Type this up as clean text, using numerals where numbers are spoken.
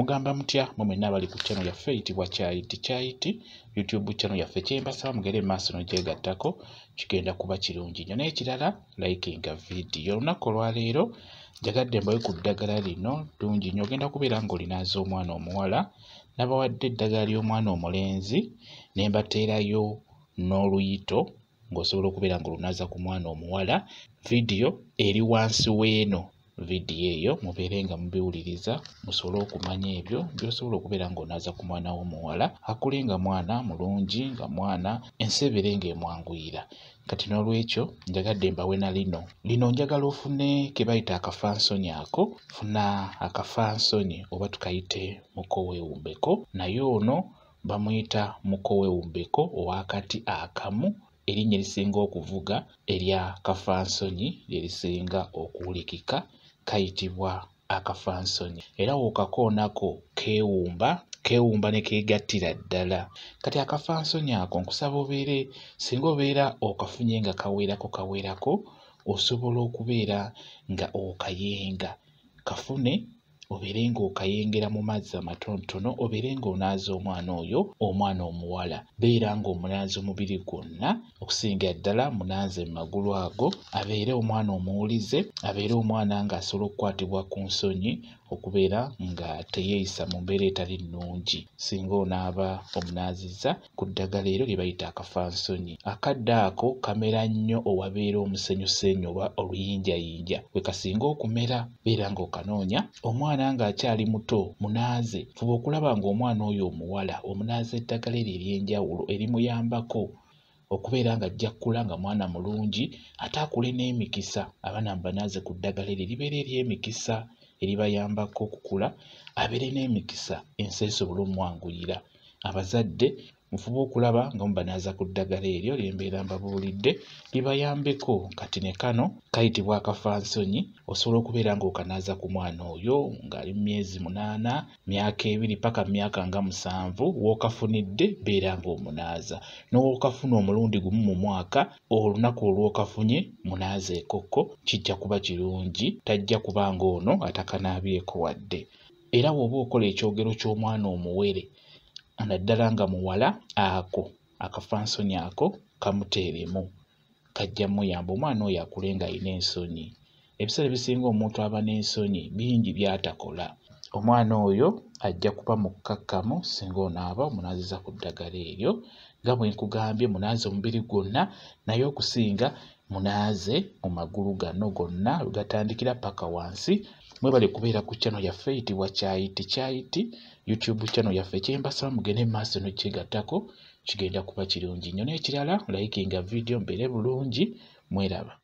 Mugamba mutya mwenna abali ku channel yaffe eyitibwa Kyayiti YouTube channel yaffe kyembasaba mugere maaso n'ogyegattako kigenda kuba kirungi nnyo. N'ekirala likinga video. Olunaku olwaleero njagadde mbawe ku ddagala lino ddungi nnyo. Ogenda kubeera ng'olinaaza omwana omuwala nabawadde eddagala ly'omwana omulenzi ne mbateerayo n'oluyito ng'osobola okubeera ng'olunaaza ku mwana omuwala. Video eri wansi w'eno video eyo mubeere nga mubiwuliriza musobole okumanya ebyo by'osobola okubeera ng'onaaza ku mwana w'omuwala akule nga mwana mulungi nga mwana ensi ebeere ng'emwanguyira. Kati n'olwekyo njagadde mbawe na lino njagala ofune ke bayita akafansonyi ako. Funa akafansonyi oba tukayite mukoweewumbeko, naye ono bamuyita mukoweewumbeko ow'akati akamu. Erinnya erisinga okuvuga erya kafansonyi lye lisinga okuwulikika kayitibwa akafansonyi. Era wookakoonako keewumba ne keegattira ddala. Kati akafansonyi ako nkusaba obeere singa obeera okafunye nga kaweerako osobola okubeera nga okayenga. Kafune obeere ng'okayengera mu mazzi amatonotono, obeere ng'onaaza omwana oyo omwana omuwala. Beera ng'omunaaza omubiri gwonna okusinga ddala munaaze mu magulu ago, abeere omwana omuwulize, abeere omwana ng'asobola okukwatibwa ku nsonyi okubeera nga teyeeyisa mu mbeera etali nnungi singa onaaba omunaazizza ku ddagala eryo lye bayita akafansonyi. Akadde ako kamera nnyo owabeera omusenyusenyu oba oluyinjayinja. We kasinga okumera beera ng'okanoonya. Omwana ng'akyali muto munaaze. Fuba okulaba ng'omwana oyo omuwala omunaaza eddagala eryo ery'enjawulo erimuyambako okubeera ng'ajja kukula nga mwana mulungi ate akule n'emikisa. Abaana mubanaaze ku ddagala eryo eribeera ery'emikisa eribayambako okukula, abeere n'emikisa ensi esobole omwanguyira. Abazadde mufube okulaba nga mubanaaza ku ddagala eryo lye mbeera mbabuulidde libayambeko. Kati ne kano kayitibwa akafansonyi, osobola okubeera ng'okanaaza ku mwana oyo ng'ali mu myezi 8, myaka 2 paka myaka nga 7 w'okafunidde beera ng'omunaaza. N'owokafuna omulundi gumu mu mwaka, olunaku olw'okafunye munaaza ekokko, kijja kuba kirungi, tajja kuba ng'ono atakanaabyeko wadde. Era bw'oba okola ekyogero ky'omwana omuwere naddala nga muwala, ako akafansonyi ako kamuteeremu, kajja muyamba omwana oyo akule ng'alina ensonyi. Ebiseera ebisinga omuntu aba n'ensonyi bingi by'atakola. Omwana oyo ajja kuba mukkakkamu singa onaaba omunaaziza ku ddagala eryo. Nga bwe nkugambye munaaze omubiri gwonna, naye okusinga munaaze mu magulu gano gonna gatandikira paka wansi. Mwebale kubeera ku channel yaffe eyitibwa Kyayiti YouTube channel yaffe kyembasaba mugende maaso n'okyegattako kigenda kuba kirungi nnyo. N'ekirala likinga video mbeere bulungi. Mweraba.